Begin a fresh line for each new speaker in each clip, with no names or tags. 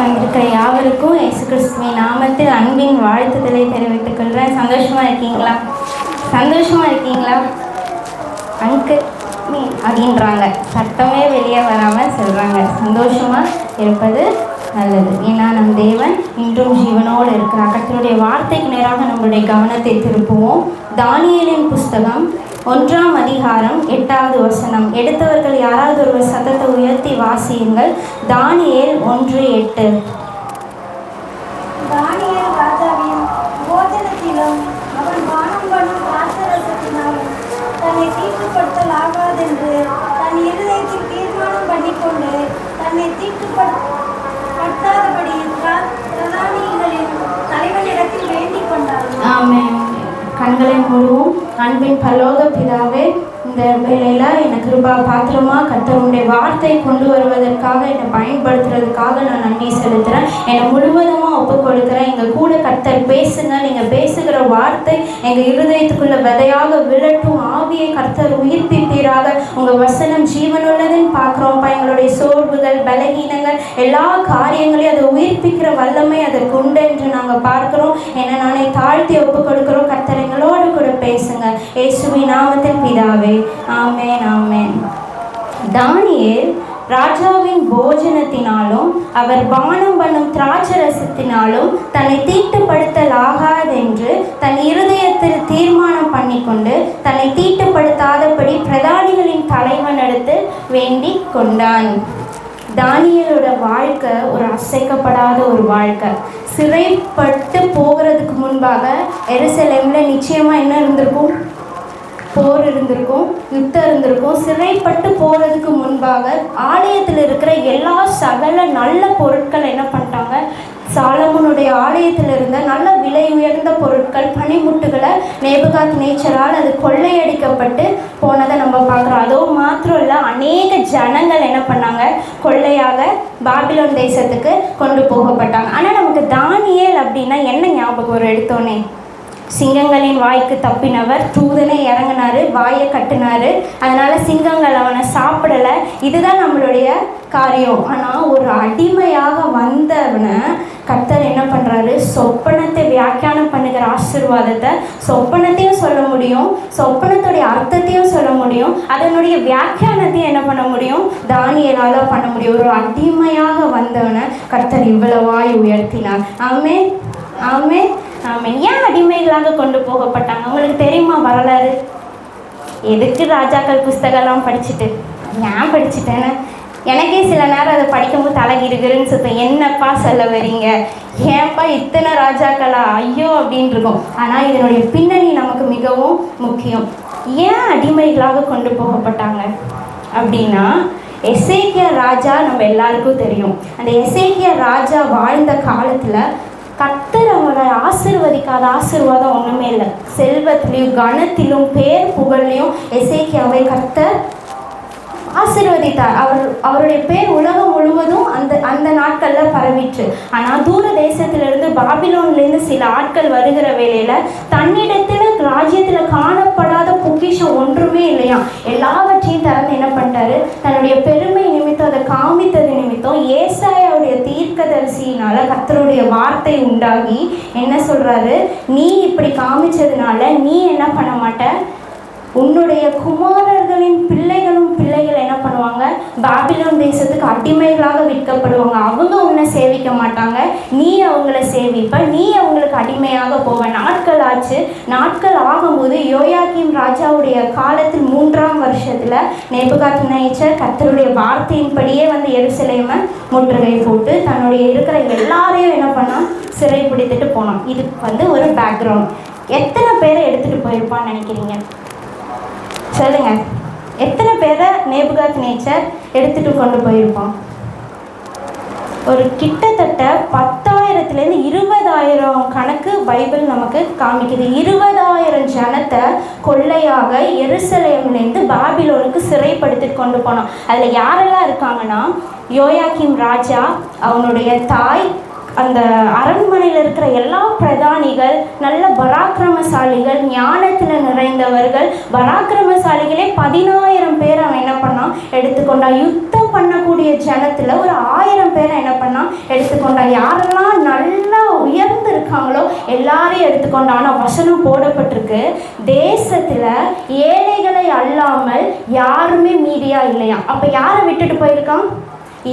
வந்திருக்க யாவருக்கும் இயேசு கிறிஸ்துவின் நாமத்தில் அன்பின் வாழ்த்துதலை தெரிவித்துக் கொள்கிறேன். சந்தோஷமாக இருக்கீங்களா? சந்தோஷமாக இருக்கீங்களா? அங்கிள் அப்படின்றாங்க, சத்தமே வெளியே வராமல் சொல்கிறாங்க. சந்தோஷமாக இருப்பது நல்லது. ஏன்னா நம் தேவன் இன்றும் ஜீவனோடு இருக்கிறார். கர்த்தருடைய வார்த்தைக்கு நேராக நம்முடைய கவனத்தை திருப்புவோம். தானியேலின் புஸ்தகம் 1ஆம் அதிகாரம் 8வது வசனம். எடுத்தவர்கள் யாராவது ஒரு சத்தத்தை உயர்த்தி வாசியுங்கள். தானியேல் 1:8.
தானியேல் ராஜாவின் போஜனத்திலும் அவன் பானம் பண்ணும் திராட்சரசத்தினாலும் தன்னை தீட்டுப்படுத்தல் ஆகாதென்று தன் இருதயத்தில் தீர்மானம் பண்ணிக்கொண்டு தன்னை தீட்டுப்படுத்தாதபடி பிரதானிகளின் தலைவனிடத்தில் வேண்டிக் கொண்டார்.
ஆமென். கண்களை மூடுவோம். அன்பின் பரலோக பிதாவே, இந்த வேளையில் எனக்கு கிருபா பாத்திரமா கர்த்தருடைய வார்த்தை கொண்டு வருவதற்காக என்னை பயன்படுத்துறதுக்காக நான் நன்றி செலுத்துகிறேன். என்னை முழுவதுமாக ஒப்புக் கொடுக்குறேன். எங்கள் கூட கர்த்தர் பேசுங்க. நீங்கள் பேசுகிற வார்த்தை எங்கள் இருதயத்துக்குள்ள விதையாக விழட்டும். ஆவியை கர்த்தர் உயிர்ப்பிப்பீராக. உங்கள் வசனம் ஜீவனுள்ளதுன்னு பார்க்குறோம்ப்பா. எங்களுடைய சோர்வுகள், பலகீனங்கள், எல்லா காரியங்களையும் அதை உயிர்ப்பிக்கிற வல்லமை அதற்கு உண்டு என்று நாங்கள் பார்க்குறோம். என்னை நானே தாழ்த்தி ஒப்புக் கொடுக்குறோம். கர்த்தர் எங்களோடு கூட பேசுங்க. இயேசுவின் நாமத்தில் பிதாவே, ஆமென், ஆமென். தானியேல் ராஜாவின் போஜனத்தினாலும் அவர் பானம் பண்ணும் திராட்சரசத்தினாலும் தன்னை தீட்டுப்படுத்தல் ஆகாதென்று தன் இருதயத்தில் தீர்மானம் பண்ணிக்கொண்டு தன்னை தீட்டுப்படுத்தாதபடி பிரதானிகளின் தலைவனிடத்து வேண்டிக் கொண்டான். தானியேலோட வாழ்க்கை ஒரு அசைக்கப்படாத ஒரு வாழ்க்கை. சிறைப்பட்டு போகிறதுக்கு முன்பாக எருசலேமில் நிச்சயமாக என்ன இருந்திருக்கும்? போர் இருந்திருக்கும், யுத்தம் இருந்திருக்கும். சிறைப்பட்டு போகிறதுக்கு முன்பாக ஆலயத்தில் இருக்கிற எல்லா சகல நல்ல பொருட்கள் என்ன பண்ணிட்டாங்க? சாலமோனுடைய ஆலயத்தில் இருந்த நல்ல விலை உயர்ந்த பொருட்கள், பனிமுட்டுகளை நேபுகாத் நேச்சரால் அது கொள்ளையடிக்கப்பட்டு போனதை நம்ம பார்க்குறோம். அதுவும் மாத்திரம் இல்லை, அநேக ஜனங்கள் என்ன பண்ணாங்க? கொள்ளையாக பாபிலோன் தேசத்துக்கு கொண்டு போகப்பட்டாங்க. ஆனால் நமக்கு தானியேல் அப்படின்னா என்ன ஞாபகம் வரும் எடுத்தோன்னே? சிங்கங்களின் வாய்க்கு தப்பினவர், தூதனை இறங்கினார், வாயை கட்டினார், அதனால் சிங்கங்கள் அவனை சாப்பிடலை. இதுதான் நம்மளுடைய காரியம். ஆனால் ஒரு அடிமையாக வந்தவனை கர்த்தர் என்ன பண்ணுறாரு? சொப்பனத்தை வியாக்கியானம் பண்ணுகிற ஆசீர்வாதத்தை, சொப்பனத்தையும் சொல்ல முடியும், சொப்பனத்துடைய அர்த்தத்தையும் சொல்ல முடியும், அதனுடைய வியாக்கியானத்தையும் என்ன பண்ண முடியும்? தானியேலால் பண்ண முடியும். ஒரு அடிமையாக வந்தவனை கர்த்தர் இவ்வளவாய் உயர்த்தினார். ஆமென், ஆமென், ஆமென். ஏன் அடிமைகளாக கொண்டு போகப்பட்டாங்க? உங்களுக்கு தெரியுமா வரலாறு? எதுக்கு ராஜாக்கள் புஸ்தகம்லாம் படிச்சுட்டு? ஏன் படிச்சுட்டேன்னு எனக்கே சில நேரம் அதை படிக்கும்போது தலைகிருக்குன்னு சுத்தம். என்னப்பா சொல்ல வரீங்க? ஏன்ப்பா இத்தனை ராஜாக்களா? ஐயோ அப்படின்னு இருக்கும். ஆனால் இதனுடைய பின்னணி நமக்கு மிகவும் முக்கியம். ஏன் அடிமைகளாக கொண்டு போகப்பட்டாங்க அப்படின்னா, எசேக்கியா ராஜா நம்ம எல்லாருக்கும் தெரியும். அந்த எசேக்கியா ராஜா வாழ்ந்த காலத்தில் கர்த்தர் அவங்களை ஆசீர்வதிக்காத ஆசீர்வாதம் ஒன்றுமே இல்லை. செல்வத்திலையும் கனத்திலும் பேர் புகழ்லையும் எசேக்கியாவை கர்த்தர் ஆசீர்வதித்தார். அவருடைய பேர் உலகம் முழுவதும் அந்த நாட்களில் பரவிற்று. ஆனால் தூர தேசத்திலிருந்து பாபிலோன்லேருந்து சில ஆட்கள் வருகிற வேளையில் தன்னிடத்தில் ராஜ்யத்தில் காணப்படாத பொக்கிஷம் ஒன்றுமே இல்லையா, எல்லாவற்றையும் திறந்து என்ன பண்ணிட்டாரு? தன்னுடைய பெருமை நிமித்தம், அதை காமித்தது நிமித்தம் ஏசாயாவுடைய தீர்க்கதரிசியினால கர்த்தருடைய வார்த்தை உண்டாகி என்ன சொல்கிறாரு? நீ இப்படி காமிச்சதுனால நீ என்ன பண்ண மாட்ட? உன்னுடைய குமாரர்களின் பிள்ளைகள் என்ன பண்ணுவாங்க? பாபிலோன் தேசத்துக்கு அடிமைகளாக விற்கப்படுவாங்க. அவங்க உன்னை சேவிக்க மாட்டாங்க, நீ அவங்கள சேவிப்ப, நீ அவங்களுக்கு அடிமையாக போவ. நாட்கள் ஆச்சு. நாட்கள் ஆகும்போது யோயாக்கீம் ராஜாவுடைய காலத்தில் 3ஆம் வருஷத்தில் நேபுகாத் நேச்சர் கர்த்தருடைய வார்த்தையின்படியே வந்து எருசலேமை முற்றுகை போட்டு தன்னுடைய இருக்கிற எல்லாரையும் என்ன பண்ணான்? சிறை பிடித்துட்டு போனான். இதுக்கு வந்து ஒரு பேக்ரவுண்ட். எத்தனை பேரை எடுத்துகிட்டு போயிருப்பான்னு நினைக்கிறீங்க? சொல்லுங்க. எத்தனை பேரை நேபுகாத் நேச்சர் எடுத்துட்டு கொண்டு போயிருப்பான்? ஒரு கிட்டத்தட்ட 10,000 20,000 கணக்கு பைபிள் நமக்கு காமிக்குது. 20,000 ஜனத்தை கொள்ளையாக எருசலேம்லேருந்து பாபிலோனுக்கு சிறைப்படுத்திட்டு கொண்டு போனோம். அதில் யாரெல்லாம் இருக்காங்கன்னா, யோயாக்கீம் ராஜா, அவனுடைய தாய், அந்த அரண்மனையில் இருக்கிற எல்லா பிரதானிகள் நல்ல பராக்கிரமசாலிகள், ஞானத்தில் நிறைந்தவர்கள், பராக்கிரமசாலிகளே 10,000 பேர் அவன் என்ன பண்ணான் எடுத்துக்கொண்டான். யுத்தம் பண்ணக்கூடிய ஜனத்தில் ஒரு 1000 பேரை என்ன பண்ணான் எடுத்துக்கொண்டான். யாரெல்லாம் நல்லா உயர்ந்து இருக்காங்களோ எல்லாரையும் எடுத்துக்கொண்டான். ஆனால் வசனம் போடப்பட்டிருக்கு, தேசத்தில் ஏழைகளை அல்லாமல் யாருமே மீதியா இல்லையா. அப்போ யாரை விட்டுட்டு போயிருக்கான்?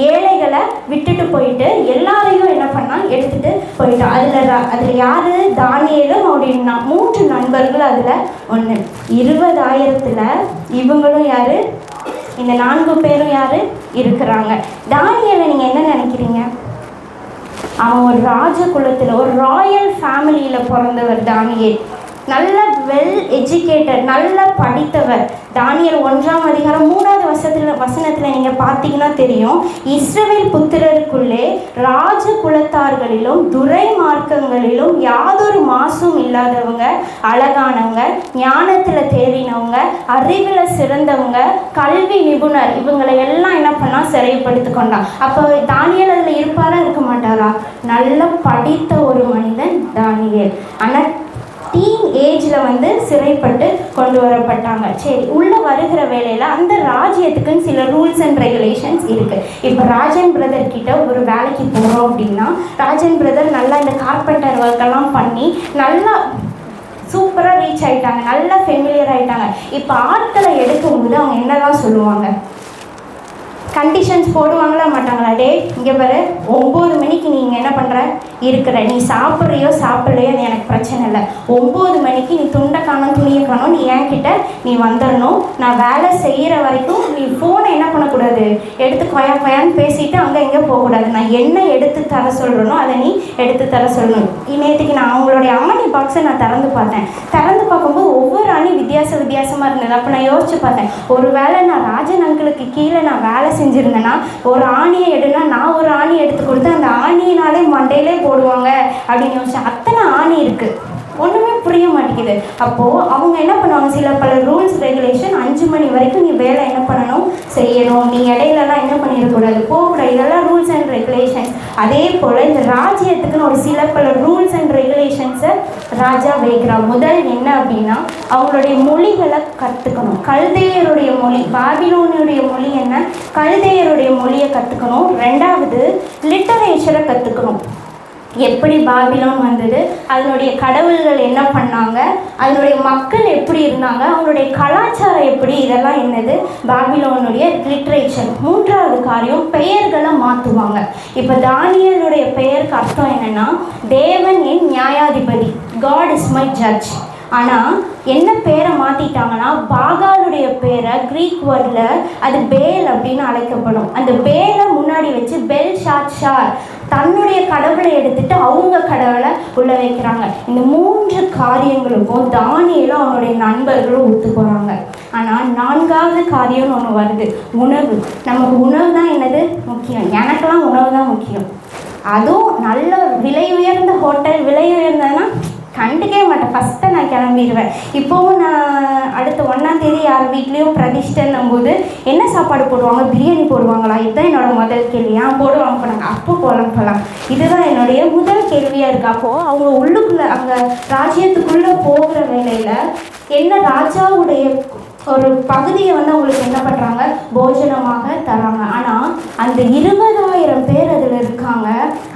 ஏழைகளை விட்டுட்டு போயிட்டு எல்லாரையும் என்ன பண்ணால் எடுத்துகிட்டு போயிட்டான். அதில் யார்? தானியேலும் அவருடைய 3 நண்பர்கள் அதில் ஒன்று. 20,000 இவங்களும் யார்? இந்த 4 பேரும் யார் இருக்கிறாங்க? தானியேலை நீங்கள் என்ன நினைக்கிறீங்க? அவன் ஒரு ராஜ குலத்தில், ஒரு ராயல் ஃபேமிலியில் பிறந்தவர் தானியேல். நல்ல வெல் எஜுகேட்டட், நல்ல படித்தவர். தானியேல் 1ஆம் அதிகாரம் 3வது வசனத்தில் நீங்கள் பார்த்தீங்கன்னா தெரியும், இஸ்ரவேல் புத்திரருக்குள்ளே ராஜ குலத்தார்களிலும் துரை மார்க்கங்களிலும் யாதொரு மாசும் இல்லாதவங்க, அழகானவங்க, ஞானத்தில் தேறினவங்க, அறிவில் சிறந்தவங்க, கல்வி நிபுணர், இவங்களை எல்லாம் என்ன பண்ணால் சிறைப்படுத்தி கொண்டான். அப்போ தானியேல் அதில் இருப்பாரா இருக்க மாட்டாரா? நல்ல படித்த ஒரு மனிதன் தானியேல். ஆனால் டீன் ஏஜில் சிறைப்பட்டு கொண்டு வரப்பட்டாங்க. சரி, உள்ளே வருகிற வேலையில் அந்த ராஜ்யத்துக்குன்னு சில ரூல்ஸ் அண்ட் ரெகுலேஷன்ஸ் இருக்குது. இப்போ ராஜன் பிரதர் கிட்ட ஒரு வேலைக்கு போகிறோம் அப்படின்னா, ராஜன் பிரதர் நல்லா இந்த கார்பெண்டர் ஒர்க்கெல்லாம் பண்ணி நல்லா சூப்பராக ரீச் ஆகிட்டாங்க, நல்லா ஃபெமிலியர் ஆகிட்டாங்க. இப்போ ஆட்களை எடுக்கும்போது அவங்க என்னதான் சொல்லுவாங்க? கண்டிஷன்ஸ் போடுவாங்களா மாட்டாங்களா? டே இங்கே பாரு, 9 மணிக்கு நீங்கள் என்ன பண்ணுற இருக்கிற, நீ சாப்பிட்றியோ சாப்பிட்லையோ அது எனக்கு பிரச்சனை இல்லை. 9 மணிக்கு நீ துண்டை காணும் துணியை காணும், நீ என்கிட்ட நீ வந்துடணும். நான் வேலை செய்கிற வரைக்கும் நீ ஃபோனை என்ன பண்ணக்கூடாது, எடுத்து கொயான்னு பேசிட்டு அங்கே எங்கே போகக்கூடாது. நான் என்ன எடுத்து தர சொல்கிறேனோ அதை நீ எடுத்து தர சொல்லணும். நேற்றுக்கு நான் அவங்களுடைய அம்மணி பாக்ஸை நான் திறந்து பார்த்தேன். திறந்து பார்க்கும்போது ஒவ்வொரு அணி வித்தியாசமாக இருந்தது. அப்போ நான் யோசிச்சு பார்த்தேன், ஒரு வேளை நான் ராஜன் அங்கிளுக்கு கீழே நான் வேலை செஞ்சுருந்தேன்னா ஒரு ஆணியை எடுனா நான் ஒரு ஆணி எடுத்து கொடுத்து அந்த ஆணியினாலே மண்டையிலே போடுவாங்க அப்படின்னு யோசிச்சேன். அத்தனை ஆணி இருக்குது, ஒன்றுமே புரிய மாட்டேங்குது. அப்போது அவங்க என்ன பண்ணுவாங்க, பல ரூல்ஸ் ரெகுலேஷன், 5 மணி வரைக்கும் நீ வேலை என்ன பண்ணணும் செய்யணும், நீ இடையிலலாம் என்ன பண்ணிடக்கூடாது போகக்கூடாது, இதெல்லாம் ரூல்ஸ் அண்ட் ரெகுலேஷன்ஸ். அதே போல் இந்த ராஜ்யத்துக்குன்னு ஒரு பல ரூல்ஸ் அண்ட் ரெகுலேஷன்ஸை ராஜா வைக்கிறான். முதல் என்ன அப்படின்னா, அவங்களுடைய மொழிகளை கற்றுக்கணும். கல்தேயருடைய மொழி, பாபிலோனுடைய மொழி என்ன, கல்தேயருடைய மொழியை கற்றுக்கணும். 2வது லிட்டரேச்சரை கற்றுக்கணும். எப்படி பாபிலோன் வந்தது, அதனுடைய கடவுள்கள் என்ன பண்ணாங்க, அதனுடைய மக்கள் எப்படி இருந்தாங்க, அவங்களுடைய கலாச்சாரம் எப்படி, இதெல்லாம் என்னது பாபிலோனுடைய லிட்ரேச்சர். 3வது காரியம், பெயர்களை மாற்றுவாங்க. இப்போ தானியேலுடைய பெயருக்கு அர்த்தம் என்னென்னா, தேவன் என் நியாயாதிபதி, காட் இஸ் மை ஜட்ஜ். ஆனால் என்ன பேரை மாற்றிட்டாங்கன்னா, பாகாலுடைய பேரை கிரீக் வேர்டில் அது பேல் அப்படின்னு அழைக்கப்படும். அந்த பேலை முன்னாடி வச்சு பெல் ஷார் தன்னுடைய கடவுளை எடுத்துட்டு அவங்க கடவுளை உள்ள வைக்கிறாங்க. இந்த 3 காரியங்களுக்கும் தானியேலும் அவனுடைய நண்பர்களும் ஒத்து போகிறாங்க. ஆனால் 4வது காரியம்னு ஒன்று வருது, உணவு. நமக்கு உணவு தான் என்னது முக்கியம். எனக்கெல்லாம் உணவு தான் முக்கியம். அதுவும் நல்ல விலை உயர்ந்த ஹோட்டல், விலை உயர்ந்ததுன்னா கண்டுக்கவே மாட்டேன், ஃபஸ்ட்டு நான் கிளம்பிடுவேன். இப்போவும் நான் அடுத்த 1ஆம் தேதி யார் வீட்லேயும் பிரதிஷ்டன்னும் போது என்ன சாப்பாடு போடுவாங்க, பிரியாணி போடுவாங்களா, இதுதான் என்னோட முதல் கேள்வி. போடுவாங்க போனாங்க, அப்போ போகலாம். இதுதான் என்னுடைய முதல் கேள்வியாக இருக்குது. அப்போது அவங்க உள்ளுக்குள்ளே அங்கே ராஜ்யத்துக்குள்ளே போகிற வேலையில் என்ன ராஜாவுடைய ஒரு பகுதியை அவங்களுக்கு என்ன பண்ணுறாங்க, போஜனமாக தராங்க. ஆனால் அந்த 20,000 பேர் அதில் இருக்காங்க.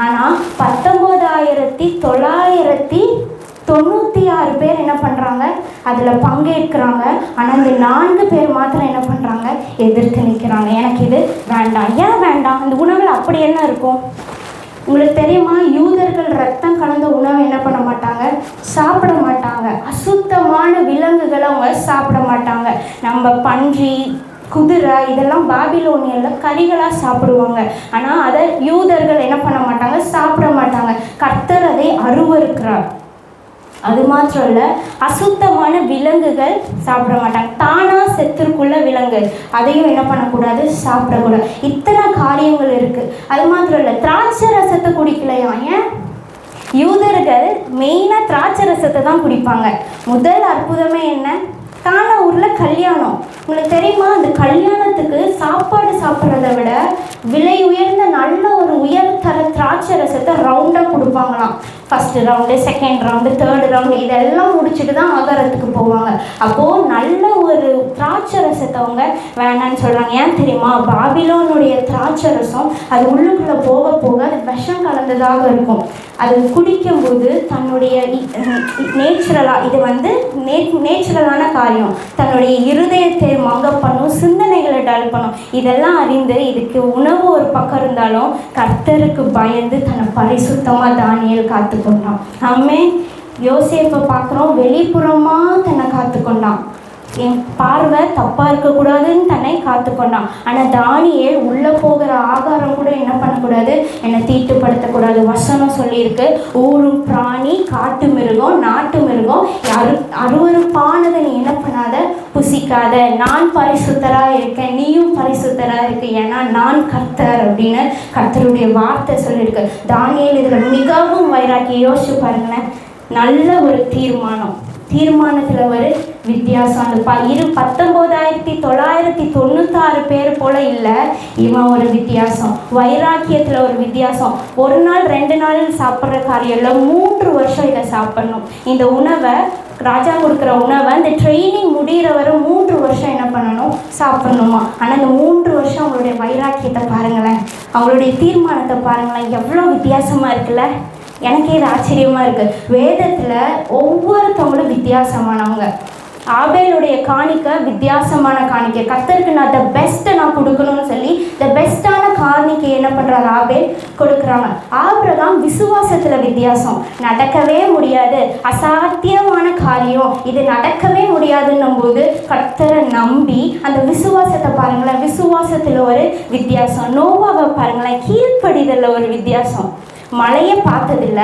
ஆனால் 19,996 பேர் என்ன பண்ணுறாங்க, அதில் பங்கேற்கிறாங்க. ஆனால் இந்த 4 பேர் மாத்திரம் என்ன பண்ணுறாங்க, எதிர்த்து நிற்கிறாங்க. எனக்கு இது வேண்டாம். ஏன் வேண்டாம்? அந்த உணவில் அப்படி என்ன இருக்கும் உங்களுக்கு தெரியுமா? யூதர்கள் ரத்தம் கலந்த உணவை என்ன பண்ண மாட்டாங்க, சாப்பிட மாட்டாங்க. அசுத்தமான விலங்குகளை அவங்க சாப்பிட மாட்டாங்க. நம்ம பன்றி, குதிரை இதெல்லாம் பாபிலோனியரில் கறிகளாக சாப்பிடுவாங்க. ஆனால் அதை யூதர்கள் என்ன பண்ண மாட்டாங்க, சாப்பிட மாட்டாங்க. கர்த்தர் அதை அருவருக்கிறார். அது மாத்திரம் இல்லை, அசுத்தமான விலங்குகள் சாப்பிட மாட்டாங்க. தானாக செத்துருக்குள்ள விலங்கு அதையும் என்ன பண்ணக்கூடாது, சாப்பிடக்கூடாது. இத்தனை காரியங்கள் இருக்குது. அது மாத்திரம் இல்லை, திராட்சை ரசத்தை குடிக்கலையா. ஏன்? யூதர்கள் மெயினாக திராட்சை ரசத்தை தான் குடிப்பாங்க. முதல் அற்புதமே என்ன, கானா ஊரில் கல்யாணம். உங்களுக்கு தெரியுமா, அந்த கல்யாணத்துக்கு சாப்பாடு சாப்பிட்றத விட விலை உயர்ந்த நல்ல ஒரு உயர்தர திராட்சை ரசத்தை ரவுண்டாக கொடுப்பாங்களாம். First round, second round, third round இதெல்லாம் முடிச்சுட்டு தான் ஆகாரத்துக்கு போவாங்க. அப்போது நல்ல ஒரு திராட்சை ரசத்தை அவங்க வேணான்னு சொல்கிறாங்க. ஏன் தெரியுமா? பாபிலோனுடைய திராட்சை ரசம் அது உள்ளுக்குள்ளே போக போக அது விஷம் கலந்ததாக இருக்கும். அது குடிக்கும்போது தன்னுடைய நேச்சுரலாக இது வந்து நேச்சுரலான காரியம், தன்னுடைய இருதயத்தை மங்க பண்ணும், சிந்தனைகளை டல் பண்ணும். இதெல்லாம் அறிந்து இதுக்கு உணவு ஒரு பக்கம் இருந்தாலும் கர்த்தருக்கு பயந்து தன்னை பரிசுத்தமாக தானியேல் காத்துக்கொண்டான். ஆமென். யோசேப்பை பார்க்குறோம், வெளிப்புறமாக தன்னை காத்துக்கொண்டான். என் பார்வை தப்பாக இருக்கக்கூடாதுன்னு தன்னை காத்துக்கொண்டான். ஆனால் தானியேல் உள்ளே போகிற ஆகாரம் கூட என்ன பண்ணக்கூடாது, என்னை தீட்டுப்படுத்தக்கூடாது. வசனம் சொல்லியிருக்கு, ஊரும் பிராணி, காட்டு மிருகம், நாட்டு மிருகம் அருவருப்பானதை நீ என்ன பண்ணாத, புசிக்காத. நான் பரிசுத்தராக இருக்கேன், நீயும் பரிசுத்தராக இருக்கு, ஏன்னா நான் கர்த்தர் அப்படின்னு கர்த்தருடைய வார்த்தை சொல்லியிருக்கு. தானியேல் இதில் மிகவும் வைராக்கி. யோசிச்சு பாருங்களேன், நல்ல ஒரு தீர்மானத்தில் ஒரு வித்தியாசம். அந்த 19,996 பேர் போல இல்லை, இவன் ஒரு வித்தியாசம். வைராக்கியத்தில் ஒரு வித்தியாசம். ஒரு நாள் 2 நாள் சாப்பிட்ற காரியம் இல்லை, 3 வருஷம் இதை சாப்பிடணும். இந்த உணவை, ராஜா கொடுக்குற உணவை இந்த ட்ரைனிங் முடிகிற வரை 3 வருஷம் என்ன பண்ணணும், சாப்பிடணுமா. ஆனால் இந்த 3 வருஷம் அவங்களுடைய வைராக்கியத்தை பாருங்களேன், அவங்களுடைய தீர்மானத்தை பாருங்களேன், எவ்வளோ வித்தியாசமாக இருக்குல்ல. எனக்கே இது ஆச்சரியமாக இருக்குது. வேதத்தில் ஒவ்வொருத்தவங்களும் வித்தியாசமானவங்க. ஆபேலுடைய காணிக்க வித்தியாசமான காணிக்கை. கர்த்தருக்கு நான் த பெஸ்ட்டை நான் கொடுக்கணும்னு சொல்லி த பெஸ்ட்டான காணிக்கை என்ன பண்ணுறாரு, ஆபேல் கொடுக்குறாங்க. ஆபிரகாம் விசுவாசத்தில் வித்தியாசம். நடக்கவே முடியாது, அசாத்தியமான காரியம், இது நடக்கவே முடியாதுன்னும் போது கர்த்தரை நம்பி அந்த விசுவாசத்தை பாருங்களேன், விசுவாசத்தில் ஒரு வித்தியாசம். நோவாவை பாருங்களேன், கீழ்ப்படிதலில் ஒரு வித்தியாசம். மழையை பார்த்ததில்ல,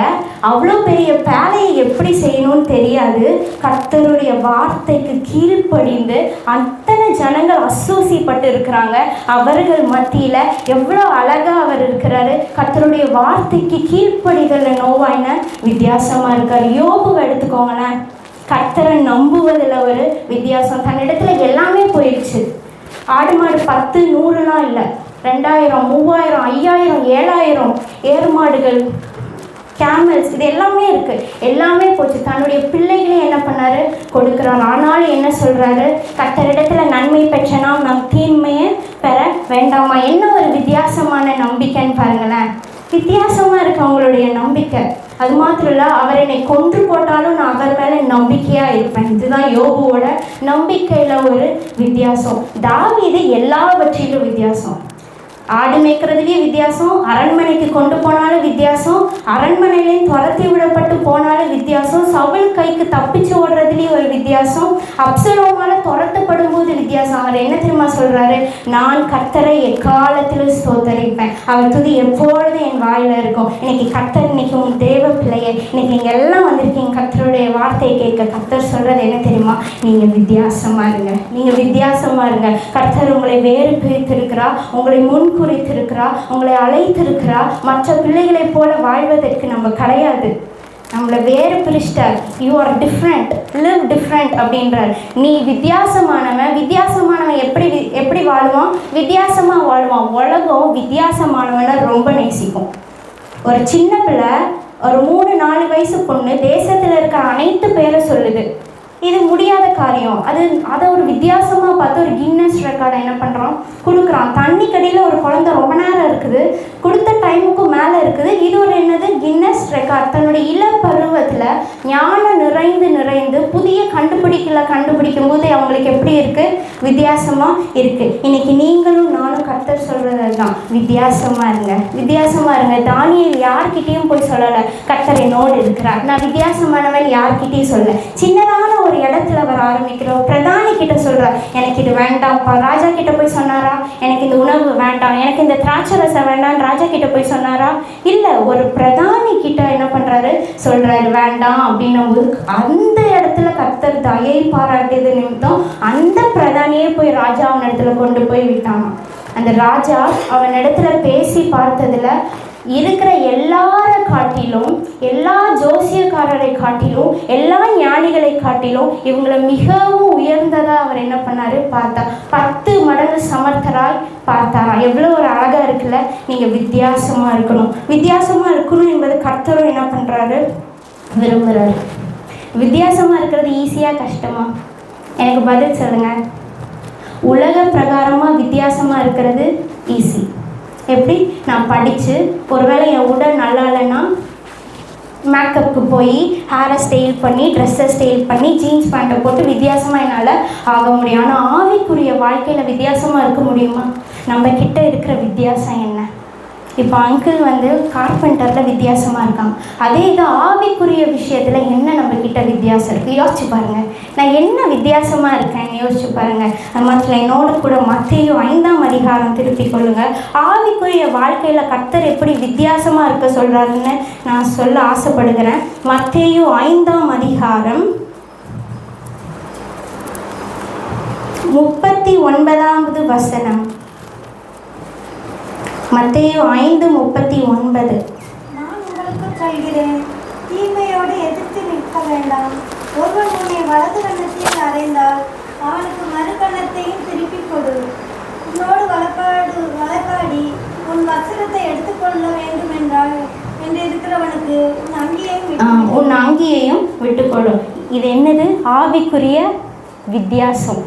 அவ்வளோ பெரிய பேலையை எப்படி செய்யணும்னு தெரியாது, கர்த்தருடைய வார்த்தைக்கு கீழ்ப்படிந்து அத்தனை ஜனங்கள் அசோசிப்பட்டு இருக்கிறாங்க. அவர்கள் மத்தியில் எவ்வளோ அழகாக அவர் இருக்கிறாரு. கர்த்தருடைய வார்த்தைக்கு கீழ்ப்படிதலில் நோவாயின வித்தியாசமாக இருக்கார். யோபுவை எடுத்துக்கோங்களேன், கர்த்தரை நம்புவதில் ஒரு வித்தியாசம். தன்னிடத்துல எல்லாமே போயிடுச்சு. ஆடு மாடு 10 100லாம் இல்லை, 2000 3000 5000 7000 ஏர்மாடுகள், கேமல்ஸ், இது எல்லாமே இருக்குது. எல்லாமே போச்சு. தன்னுடைய பிள்ளைகளே என்ன பண்ணாரு, கொடுக்குறாரு. ஆனாலும் என்ன சொல்கிறாரு, கர்த்தரிடத்துல நன்மை பெற்றனா நம் தீமையை பெற வேண்டாமா. என்ன ஒரு வித்தியாசமான நம்பிக்கைன்னு பாருங்களேன். வித்தியாசமாக இருக்குது அவங்களுடைய நம்பிக்கை. அது மாத்திரம் இல்லை, அவர் என்னை கொன்று போட்டாலும் நான் அவர் மேலே நம்பிக்கையாக இருப்பேன். இதுதான் யோபுவோட நம்பிக்கையில் ஒரு வித்தியாசம். தாவீது எல்லாவற்றிலும் வித்தியாசம். ஆடு மேய்க்கிறதுலேயே வித்தியாசம், அரண்மனைக்கு கொண்டு போனாலும் வித்தியாசம், அரண்மனையிலேயும் துரத்தி விடப்பட்டு போனாலும் வித்தியாசம், சவுல் கைக்கு தப்பிச்சு ஓடுறதுலேயும் ஒரு வித்தியாசம், அப்சலோமால துரத்தப்படும் போது வித்தியாசம். அவர் என்ன தெரியுமா சொல்கிறாரு, நான் கர்த்தரை எக்காலத்திலும் ஸ்தோத்தரிப்பேன், அவர் துதி எப்பொழுதும் என் வாயில் இருக்கும். இன்னைக்கு கர்த்தர், இன்னைக்கு உன் தேவ பிள்ளையை, இன்னைக்கு நீங்கள் எல்லாம் வந்திருக்கீங்க கர்த்தருடைய வார்த்தையை கேட்க. கர்த்தர் சொல்கிறது என்ன தெரியுமா, நீங்கள் வித்தியாசமாக இருங்க, நீங்கள் வித்தியாசமாக இருங்க. கர்த்தர் உங்களை வேறு பிரித்திருக்கிறா, உங்களை முன் குறித்திருக்கிறா, உங்களை அழைத்திருக்கிறா. மற்ற பிள்ளைகளை போல வாழ்வதற்கு நம்ம கிடையாது. நம்மளை வேறு பிரிச்சிட்டார். You are different, live different அப்படின்றார். நீ வித்தியாசமானவன். வித்தியாசமானவன் எப்படி வாழுவான், வித்தியாசமாக வாழ்வான். உலகம் வித்தியாசமானவனை ரொம்ப நேசிக்கும். ஒரு சின்ன பிள்ளை, ஒரு 3-4 வயசு பொண்ணு தேசத்தில் இருக்கிற அனைத்து பேரை சொல்லுது. இது முடியாத காரியம். அதை ஒரு வித்தியாசமாக பார்த்து ஒரு கின்னஸ் ரெக்கார்டை என்ன பண்ணுறான், கொடுக்குறான். தண்ணி கடியில் ஒரு குழந்தை ரொம்ப நேரம் இருக்குது, கொடுத்த டைமுக்கும் மேலே இருக்குது. இது ஒரு என்னது, கின்னஸ் ரெக்கார்ட். தன்னுடைய இள பருவத்தில் ஞானம் நிறைந்து புதிய கண்டுபிடிக்கும் போது அவங்களுக்கு எப்படி இருக்குது, வித்தியாசமாக இருக்குது. இன்னைக்கு நீங்களும் நானும் கர்த்தர் சொல்கிறது தான், வித்தியாசமாக இருங்க. தானியேல் யார்கிட்டையும் போய் சொல்லலை, கர்த்தர் என்னோடு இருக்கிறார், நான் வித்தியாசமானவன் யார்கிட்டையும் சொல்ல. சின்னதான ஒரு இடத்துல அவர் ஆரம்பிக்கிறோம். பிரதானி கிட்ட சொல்கிறார், எனக்கு இது வேண்டாம்ப்பா. ராஜா கிட்ட போய் சொன்னாரா, எனக்கு இந்த உணவு வேண்டாம், எனக்கு இந்த திராட்சை ரசம் வேண்டாம், ராஜா கிட்ட போய் சொன்னாரா? இல்லை, ஒரு பிரதானி கிட்ட என்ன பண்ணுறாரு, சொல்கிறாரு வேண்டாம் அப்படின்னும் போது அந்த இடத்துல கர்த்தர் தயை பாராட்டியது நிமித்தம் அந்த பிரதானியே போய் ராஜா அவன் இடத்துல கொண்டு போய் விட்டானான். அந்த ராஜா அவன் இடத்துல பேசி பார்த்ததுல இருக்கிற எல்லாரை காட்டிலும், எல்லா ஜோசியக்காரரை காட்டிலும், எல்லா ஞானிகளை காட்டிலும் இவங்களை மிகவும் உயர்ந்ததாக அவர் என்ன பண்ணார் பார்த்தார். 10 மடங்கு சமர்த்தராய் பார்த்தாரா. எவ்வளோ ஒரு அழகாக இருக்குல்ல. நீங்கள் வித்தியாசமாக இருக்கணும். வித்தியாசமாக இருக்கணும் என்பது கர்த்தரும் என்ன பண்ணுறாரு, விரும்புகிறாரு. வித்தியாசமாக இருக்கிறது ஈஸியாக கஷ்டமா? எனக்கு பதில் சொல்லுங்கள். உலக பிரகாரமாக வித்தியாசமாக இருக்கிறது ஈஸி. எப்படி? நான் படித்து ஒருவேளை என் உடல் நல்லா இல்லைன்னா மேக்கப்புக்கு போய் ஹேரை ஸ்டைல் பண்ணி, ட்ரெஸ்ஸை ஸ்டைல் பண்ணி, ஜீன்ஸ் பேண்ட்டை போட்டு வித்தியாசமாக என்னால் ஆக முடியும். ஆனால் ஆவிக்குரிய வாழ்க்கையில் வித்தியாசமாக இருக்க முடியுமா? நம்ம கிட்ட இருக்கிற வித்தியாசம் என்ன? இப்போ அங்கிள் கார்பெண்டரில் வித்தியாசமாக இருக்காங்க. அதே இது ஆவிக்குரிய விஷயத்தில் என்ன நம்மக்கிட்ட வித்தியாசம் இருக்குது? யோசிச்சு பாருங்கள். நான் என்ன வித்தியாசமாக இருக்கேன்னு யோசிச்சு பாருங்கள். அது மாத்திரம் என்னோட கூட மத்தேயு 5ஆம் அதிகாரம் திருப்பிக் கொள்ளுங்கள். ஆவிக்குரிய வாழ்க்கையில் கர்த்தர் எப்படி வித்தியாசமாக இருக்க சொல்கிறாருன்னு நான் சொல்ல ஆசைப்படுகிறேன். மத்தேயு 5ஆம் அதிகாரம் 39வது வசனம். மத்தேயு 5:39.
நான் உங்களுக்கு சொல்கிறேன், தீமையோடு எதிர்த்து நிற்க வேண்டாம். ஒருவன் உன்னை வலது கன்னத்தில் அறைந்தால் அவனுக்கு மறு கன்னத்தையும் திருப்பிக் கொடு. உன்னோடு வழக்காடி உன் வஸ்திரத்தை எடுத்துக்கொள்ள வேண்டும் என்று இருக்கிறவனுக்கு உன்
அங்கியையும் விட்டுக்கொடு. இது என்னது? ஆவிக்குரிய வித்தியாசம்.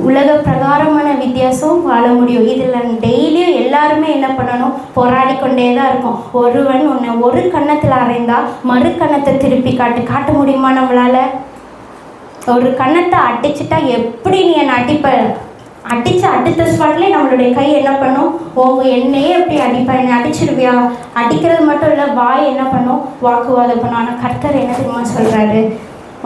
உலக பிரகாரமான வித்தியாசம் வாழ முடியும். இதில் டெய்லியும் எல்லாருமே என்ன பண்ணணும்? போராடி கொண்டே தான் இருக்கும். ஒருவன் உன்னை ஒரு கன்னத்தில் அறைந்தால் மறு கன்னத்தை திருப்பி காட்ட முடியுமா நம்மளால்? ஒரு கன்னத்தை அடிச்சுட்டா எப்படி நீ என்னை அடித்து அடுத்த ஸ்பாட்லேயே நம்மளுடைய கை என்ன பண்ணும்? என்னையே எப்படி அடிப்பேன், என்னை அடிச்சிருவியா? அடிக்கிறது மட்டும் இல்லை, வாய் என்ன பண்ணும்? வாக்குவாதம் பண்ணும். ஆனால் கர்த்தர் என்ன தெரியுமா சொல்கிறாரு?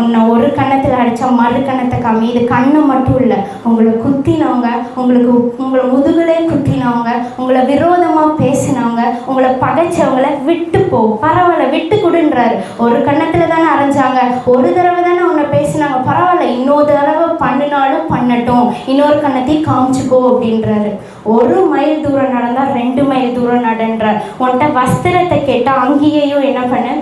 உன்னை ஒரு கன்னத்தில் அடித்தா மறு கன்னத்தை காமி. இது கண்ணு மட்டும் இல்லை, உங்களை குத்தினவங்க, உங்களை முதுகுலே குத்தினவங்க, உங்களை விரோதமாக பேசினவங்க, உங்களை பகைச்சவங்களை விட்டு போ, பரவாயில்ல, விட்டு கொடுன்றாரு. ஒரு கன்னத்தில் தானே அரைஞ்சாங்க, ஒரு தடவை தானே உன்னை பேசினாங்க, பரவாயில்ல, இன்னொரு தடவை பண்ணினாலும் பண்ணட்டும், இன்னொரு கன்னத்தையும் காமிச்சுக்கோ அப்படின்றாரு. 1 மைல் தூரம் நடந்தால் 2 மைல் தூரம் நடன்றார். உன்கிட்ட வஸ்திரத்தை கேட்டால் அங்கேயும் என்ன பண்ண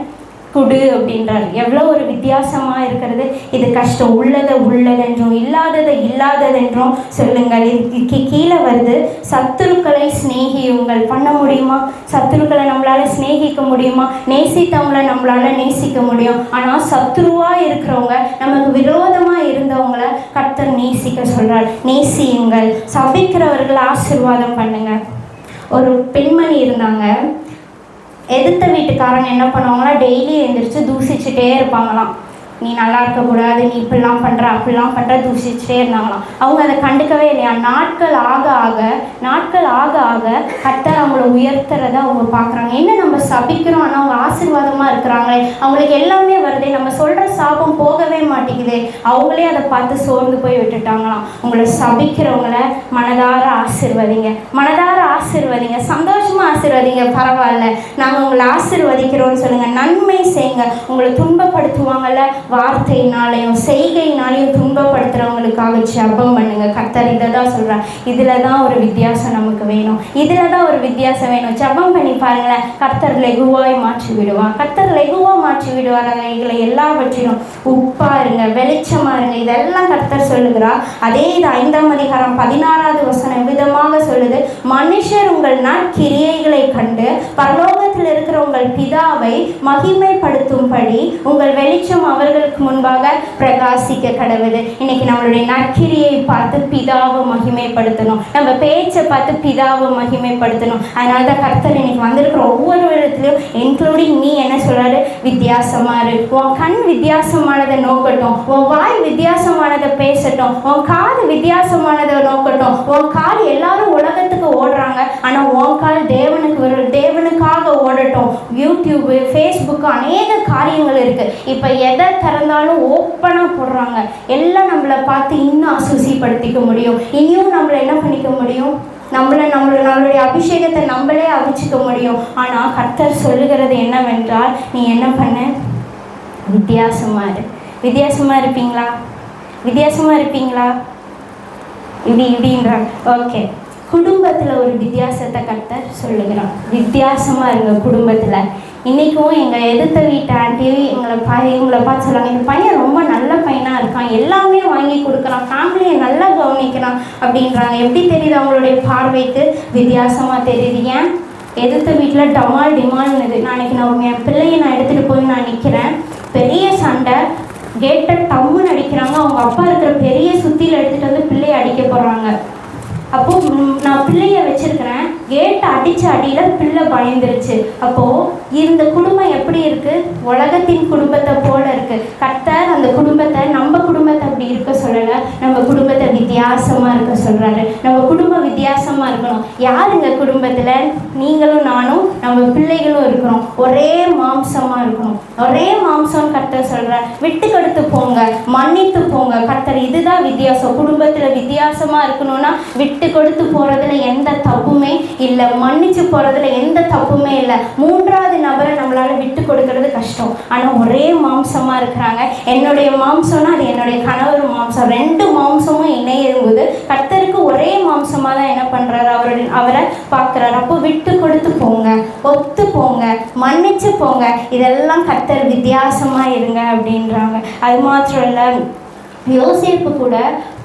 குடு அப்படின்றார். எவ்வளோ ஒரு வித்தியாசமாக இருக்கிறது. இது கஷ்டம். உள்ளதென்றும் இல்லாததென்றும் சொல்லுங்கள். இதுக்கு கீழே வருது, சத்துருக்களை சிநேகியுங்கள். பண்ண முடியுமா? சத்துருக்களை நம்மளால் சிநேகிக்க முடியுமா? நேசித்தவங்களை நம்மளால் நேசிக்க முடியும். ஆனால் சத்துருவாக இருக்கிறவங்க, நமக்கு விரோதமாக இருந்தவங்கள கர்த்தர் நேசிக்க சொல்கிறார். நேசியுங்கள். சபிக்கிறவர்களை ஆசீர்வாதம் பண்ணுங்க. ஒரு பெண்மணி இருந்தாங்க. எதிர்த்த வீட்டுக்காரங்க என்ன பண்ணுவாங்களா, டெய்லி எழுந்திரிச்சு தூசிச்சுட்டே இருப்பாங்களாம். நீ நல்லா இருக்கக்கூடாது, நீ இப்படிலாம் பண்ணுற அப்படிலாம் பண்ணுற, தூசிச்சுட்டே இருந்தாங்களாம். அவங்க அதை கண்டுக்கவே இல்லையா. நாட்கள் ஆக ஆக கர்த்தர் அவங்கள உயர்த்துறத அவங்க பார்க்குறாங்க. என்ன நம்ம சபிக்கிறோம், ஆனால் அவங்க ஆசீர்வாதமாக இருக்கிறாங்களே, அவங்களுக்கு எல்லாமே வருதே, நம்ம சொல்கிற சாபம் போகவே மாட்டேங்குது. அவங்களே அதை பார்த்து சோர்ந்து போய் விட்டுட்டாங்களாம். உங்களை சபிக்கிறவங்கள மனதார ஆசீர்வதிங்க, சந்தோஷமாக ஆசீர்வதிங்க. பரவாயில்ல, நாங்கள் உங்களை ஆசீர்வதிக்கிறோன்னு சொல்லுங்கள். நன்மை செய்யுங்க. உங்களை துன்பப்படுத்துவாங்கல்ல, வார்த்தையினாலையும் செய்கையினாலையும் துன்பப்படுத்துகிறவங்களுக்காக ஜெபம் பண்ணுங்க. கர்த்தர் இதை தான் சொல்கிறார். இதில் தான் ஒரு வித்தியாசம் நமக்கு வேணும். ஜெபம் பண்ணி பாருங்களேன். கர்த்தர் லெகுவாய் மாற்றி விடுவார். எங்களை எல்லாவற்றிலும் உப்பா இருங்க, வெளிச்சமாக இருங்க, இதெல்லாம் கர்த்தர் சொல்லுகிறார். அதே இது 5ஆம் அதிகாரம் 16வது வசனம் விதமாக சொல்லுது, மனுஷர் உங்கள் நற்கிரியைகளை கண்டு பரலோகத்தில் இருக்கிற உங்கள் பிதாவை மகிமைப்படுத்தும்படி உங்கள் வெளிச்சம் அவர்களுக்கு முன்பாக பிரகாசிக்க கடவுது. இன்னைக்கு நம்மளுடைய நற்கிரியை பார்த்து பிதாவை மகிமைப்படுத்தணும். நம்ம பேச்சை பார்த்து பிதாவை மகிமைப்படுத்தணும். அதனால தான் கர்த்தர் இன்னைக்கு வந்திருக்கிற ஒவ்வொரு இடத்துலையும் இன்க்ளூடிங் நீ என்ன சொல்றாரு? வித்தியாசமா இரு. உன் கண் வித்தியாசமானதை நோக்கட்டும், உன் வாய் வித்தியாசமானதை பேசட்டும், உன் காது வித்தியாசமானதை நோக்கட்டும். உன் கால் எல்லாரும் உலகத்துக்கு ஓடுறாங்க, ஆனா உன் கால் தேவனுக்காக ஓடட்டும். யூடியூப், ஃபேஸ்புக், அநேக காரியங்கள் இருக்கு. இப்ப எதை திறந்தாலும் ஓப்பனா போடுறாங்க. எல்லாம் நம்மளை பார்த்து இன்னும் அசுசிப்படுத்திக்க முடியும். இனியும் நம்மளை என்ன பண்ணிக்க முடியும்? நம்மளுடைய அபிஷேகத்தை நம்மளே அவிச்சிக்க முடியும். ஆனால் கர்த்தர் சொல்லுகிறது என்னவென்றால், நீ என்ன பண்ண? வித்தியாசமாக இருப்பீங்களா? இப்படின்றாங்க. ஓகே, குடும்பத்தில் ஒரு வித்தியாசத்தை கர்த்தர் சொல்லுகிறான். வித்தியாசமாக இருங்க குடும்பத்தில். இன்றைக்கும் எங்கள் எதிர்த்த வீட்டு ஆண்டி எங்களை பார்த்து சொல்லுவாங்க, இந்த பையன் ரொம்ப நல்ல பையனாக இருக்கான், எல்லாமே வாங்கி கொடுக்குறான், ஃபேமிலியை நல்லா கவனிக்கிறான் அப்படின்றாங்க. எப்படி தெரியுது? அவங்களுடைய பார்வைக்கு வித்தியாசமாக தெரியுது. ஏன்? எதிர்த்த வீட்டில் டமால் டிமால்னுது. நாளைக்கு என் பிள்ளையை நான் எடுத்துகிட்டு போய் நான் நிற்கிறேன், பெரிய சண்டை, கேட்டை டம்முன்னு அடிக்கிறாங்க. அவங்க அப்பா இருக்கிற பெரிய சுத்தியில் எடுத்துகிட்டு வந்து பிள்ளையை அடிக்க போகிறாங்க. அப்போது நான் பிள்ளைய வச்சுருக்கிறேன், கேட்டை அடித்த அடியில் பிள்ளை பயந்துருச்சு. அப்போது இந்த குடும்பம் எப்படி இருக்குது? உலகத்தின் குடும்பத்தை போல இருக்குது. கர்த்தர் அந்த குடும்பத்தை, நம்ம குடும்பத்தை அப்படி இருக்க சொல்லலை, நம்ம குடும்பத்தை வித்தியாசமாக இருக்க சொல்கிறாரு. நம்ம குடும்பம் வித்தியாசமாக இருக்கணும். யாருங்க குடும்பத்தில்? நீங்களும் நானும் நம்ம பிள்ளைகளும் இருக்கிறோம். ஒரே மாம்சமாக இருக்கணும். ஒரே மாம்சம் கர்த்தர் சொல்கிறார். விட்டு கொடுத்து போங்க, மன்னித்து போங்க. கர்த்தர் இதுதான் வித்தியாசம். குடும்பத்தில் வித்தியாசமாக இருக்கணும்னா விட்டு கொடுத்து போகிறதுல எந்த தப்புமே இல்லை, மன்னிச்சு போகிறதுல எந்த தப்புமே இல்லை. மூன்றாவது நபரை நம்மளால் விட்டு கொடுக்கறது கஷ்டம். ஆனால் ஒரே மாம்சமாக இருக்கிறாங்க. என்னுடைய மாம்சம்னா அது என்னுடைய கணவர் மாம்சம். ரெண்டு மாம்சமும் இணையும்போது கர்த்தருக்கு ஒரே மாம்சமாக தான் என்ன பண்ணுறாரு? அவரை பார்க்குறாரு. அப்போ விட்டு கொடுத்து போங்க, ஒத்து போங்க, மன்னிச்சு போங்க. இதெல்லாம் கர்த்தர் வித்தியாசமாக இருங்க அப்படின்றாங்க. அது மாத்திரம் இல்லை, யோசேப்பு கூட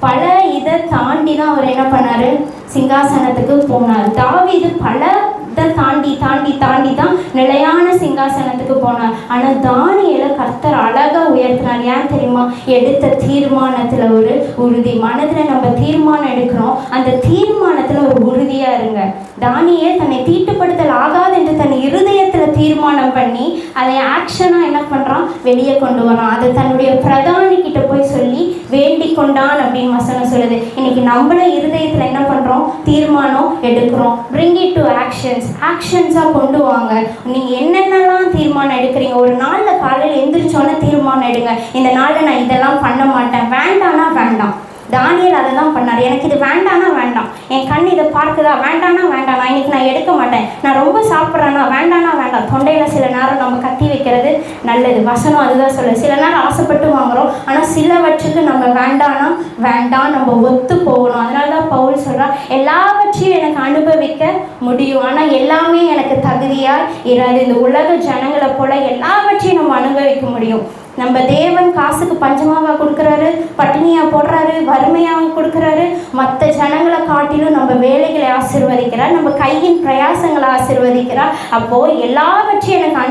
பல இதை தாண்டி தான் அவர் என்ன பண்ணார்? சிங்காசனத்துக்கு போனார். தாவீது பல இதை தாண்டி தாண்டி தாண்டி தான் நிலையான சிங்காசனத்துக்கு போனார். ஆனால் தானியேலை கர்த்தர் அழகாக உயர்த்தினார். ஏன் தெரியுமா? எடுத்த தீர்மானத்தில் ஒரு உறுதி. மனதில் நம்ம தீர்மானம் எடுக்கிறோம், அந்த தீர்மானத்தில் ஒரு உறுதியாக இருங்க. தானியேல் தன்னை தீட்டுப்படுத்தல் ஆகாது என்று தன் இருதயத்தில் தீர்மானம் பண்ணி அதை ஆக்ஷனாக என்ன பண்ணுறான்? வெளியே கொண்டு வரான். அதை தன்னுடைய பிரதானி கிட்ட போய் சொல்லி வேண்டிக் கொண்டான் அப்படின்னு வசனம் சொல்லுது. இன்னைக்கு நம்மளும் இருதயத்தில் என்ன பண்ணுறோம்? தீர்மானம் எடுக்கிறோம். பிரிங் இட் டு ஆக்ஷன்ஸாக கொண்டு வாங்க. நீங்கள் என்னென்னலாம் தீர்மானம் எடுக்கிறீங்க? ஒரு நாளில் காலையில் எந்திரிச்சோன்னே தீர்மானம் எடுங்க, இந்த நாளில் நான் இதெல்லாம் பண்ண மாட்டேன். வேண்டானா வேண்டாம். தானியேல் அதை தான் பண்ணார். எனக்கு இது வேண்டானா வேண்டாம், என் கண் இதை பார்க்குதா, வேண்டானா வேண்டாம், நான் இன்னைக்கு நான் எடுக்க மாட்டேன். நான் ரொம்ப சாப்பிட்றேன்னா வேண்டானா வேண்டாம். தொண்டையில் சில நேரம் நம்ம கத்தி வைக்கிறது நல்லது. வசனம் அதுதான் சொல்லுது. சில நேரம் ஆசைப்பட்டு வாங்குகிறோம், ஆனால் சிலவற்றுக்கு நம்ம வேண்டானா வேண்டாம், நம்ம ஒத்து போகணும். அதனால தான் பவுல் சொல்கிறார், எல்லாவற்றையும் எனக்கு அனுபவிக்க முடியும், ஆனால் எல்லாமே எனக்கு தகுதியாக இராது. இந்த உலக ஜனங்களை போல எல்லாவற்றையும் நம்ம அனுபவிக்க முடியும். நம்ம தேவன் காசுக்கு பஞ்சமாக கொடுக்குறாரு, பட்டினியாக போடுறாரு, வறுமையாக கொடுக்குறாரு. மற்ற ஜனங்களை காட்டிலும் நம்ம வேலைகளை ஆசீர்வதிக்கிறார், நம்ம கையின் பிரயாசங்களை ஆசீர்வதிக்கிறார். அப்போது எல்லாவற்றையும் எனக்கு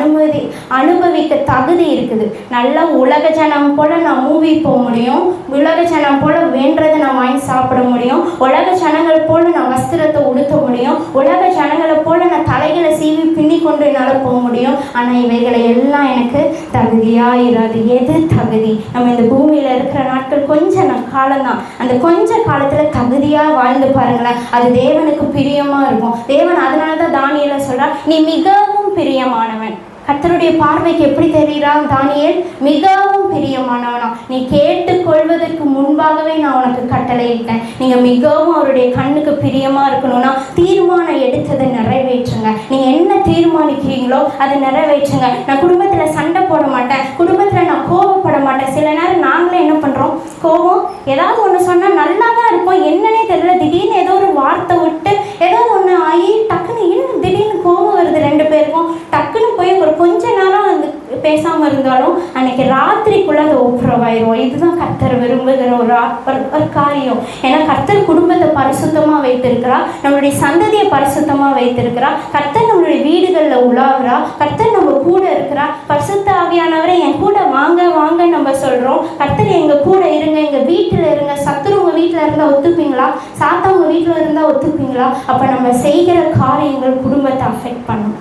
அனுபவிக்க தகுதி இருக்குது. நல்ல உலக ஜனம் போல் நான் மூவி போக முடியும், உலக ஜனம் போல் வேண்டதை நான் வாங்கி சாப்பிட முடியும், உலக ஜனங்கள் போல் நான் வஸ்திரத்தை உடுத்த முடியும், உலக ஜனங்களை போல் நான் தலைகளை சீவி பின்னி கொண்டு என்னால் போக முடியும். ஆனால் இவைகளை எல்லாம் எனக்கு தகுதியாக இராது. எது தகுதி? நம்ம இந்த பூமியில் இருக்கிற நாட்கள் கொஞ்ச காலம்தான். அந்த கொஞ்ச காலத்தில் தகுதியாக வாழ்ந்து பாருங்களேன், அது தேவனுக்கு பிரியமாக இருக்கும். தேவன் அதனால தான் தானியேலை சொல்கிறார், நீ மிகவும் பிரியமானவன். கர்த்தருடைய பார்வைக்கு எப்படி தெரிகிறான் தானியேல்? மிகவும் பிரியமானவனா. நீ கேட்டுக்கொள்வதற்கு முன்பாகவே நான் உனக்கு கட்டளையிட்டேன். நீங்கள் மிகவும் அவருடைய கண்ணுக்கு பிரியமாக இருக்கணும்னா தீர்மானம் எடுத்ததை நிறைவேற்றுங்க. நீங்கள் என்ன தீர்மானிக்கிறீங்களோ அதை நிறைவேற்றுங்க. நான் குடும்பத்தில் சண்டை போட மாட்டேன், குடும்பத்தில் நான் கோபப்பட மாட்டேன். சில நேரம் நாங்களே என்ன பண்ணுறோம்? கோபம் ஏதாவது ஒன்று சொன்னால் நல்லா தான் இருப்போம், என்னன்னே தெரியல, திடீர்னு ஏதோ ஒரு வார்த்தை விட்டு ஏதாவது ஒன்று ஆகி டக்குன்னு இன்னும் திடீர்னு கோபம் வருது ரெண்டு பேருக்கும். டக்குன்னு போய் ஒரு கொஞ்ச நேரம் வந்து பேசாமல் இருந்தாலும் அன்னைக்கு ராத்திரிக்குள்ளே அதை ஒப்புரவாயிரும். இதுதான் கர்த்தர் விரும்புகிற ஒரு காரியம். ஏன்னா கர்த்தர் குடும்பத்தை பரிசுத்தமாக வைத்திருக்கிறார், நம்மளுடைய சந்ததியை பரிசுத்தமாக வைத்திருக்கிறார். கர்த்தர் நம்மளுடைய வீடுகளில் உலாவுறா, கர்த்தர் நம்ம கூட இருக்கிறா. பரிசுத்த ஆவியானவரை என் கூட வாங்க வாங்க நம்ம சொல்கிறோம். கர்த்தர் எங்கள் கூட இருங்க, எங்கள் வீட்டில் இருங்க. சத்துரு உங்கள் வீட்டில் இருந்தால் ஒத்துப்பீங்களா? சாத்தா உங்கள் வீட்டில் இருந்தால் ஒத்துப்பீங்களா? அப்போ நம்ம செய்கிற காரியங்கள் குடும்பத்தை அஃபெக்ட் பண்ணும்.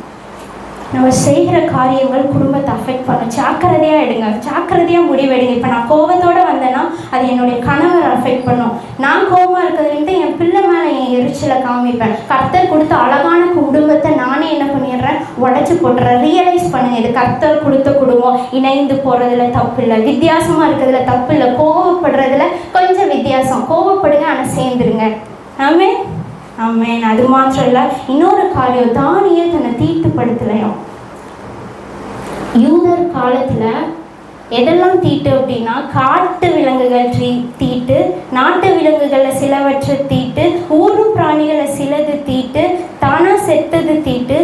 நம்ம செய்கிற காரியங்கள் குடும்பத்தை அஃபெக்ட் பண்ணும். ஜாக்கிரதையாக எடுங்க, ஜாக்கிரதையாக முடிவெடுங்க. இப்போ நான் கோபத்தோடு வந்தேன்னா அது என்னுடைய கணவர் அஃபெக்ட் பண்ணும். நான் கோபமாக இருக்கிறதுலேருந்து என் பிள்ளை மேலே என் எரிச்சலை காமிப்பேன். கர்த்தர் கொடுத்த அழகான குடும்பத்தை நானே என்ன பண்ணிடுறேன்? உடச்சி போட்டுறேன். ரியலைஸ் பண்ணுங்கள், இது கர்த்தர் கொடுத்த குடும்பம். இணைந்து போகிறதுல தப்பு இல்லை, வித்தியாசமாக இருக்கிறதுல தப்பு இல்லை, கோபப்படுறதுல கொஞ்சம் வித்தியாசம். கோபப்படுங்க, ஆனால் சேர்ந்துருங்க. ஆமென் ஆமென். அது மாத்திரம் இல்லை, இன்னொரு காரியம், தானியேல் தன்னை தீட்டுப்படுத்தலையும். யூதர் காலத்தில் எதெல்லாம் தீட்டு அப்படின்னா, காட்டு விலங்குகள் தீட்டு, நாட்டு விலங்குகளில் சிலவற்றை தீட்டு, ஊரும் பிராணிகளை சிலது தீட்டு, தானா செத்தது தீட்டு,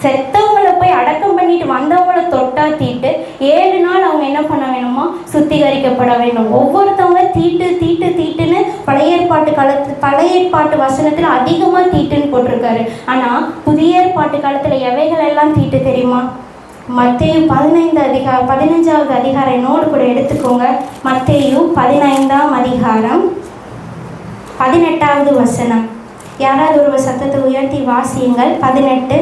செத்தவங்களை போய் அடக்கம் பண்ணிட்டு வந்தவங்கள தொட்டா தீட்டு, 7 நாள் அவங்க என்ன பண்ண வேணுமா, சுத்திகரிக்கப்பட வேண்டும். ஒவ்வொருத்தவங்க தீட்டு தீட்டு தீட்டுன்னு பழைய ஏற்பாட்டு வசனத்தில் அதிகமாக தீட்டுன்னு போட்டிருக்காரு. ஆனால் புதிய ஏற்பாட்டு காலத்தில் எவைகள் எல்லாம் தீட்டு தெரியுமா? மத்தேயு 15வது அதிகாரம் என்னோடு கூட எடுத்துக்கோங்க. மத்தேயு 15ஆம் அதிகாரம் 18வது வசனம். யாராவது ஒரு சத்தத்தை உயர்த்தி வாசியுங்கள். 18,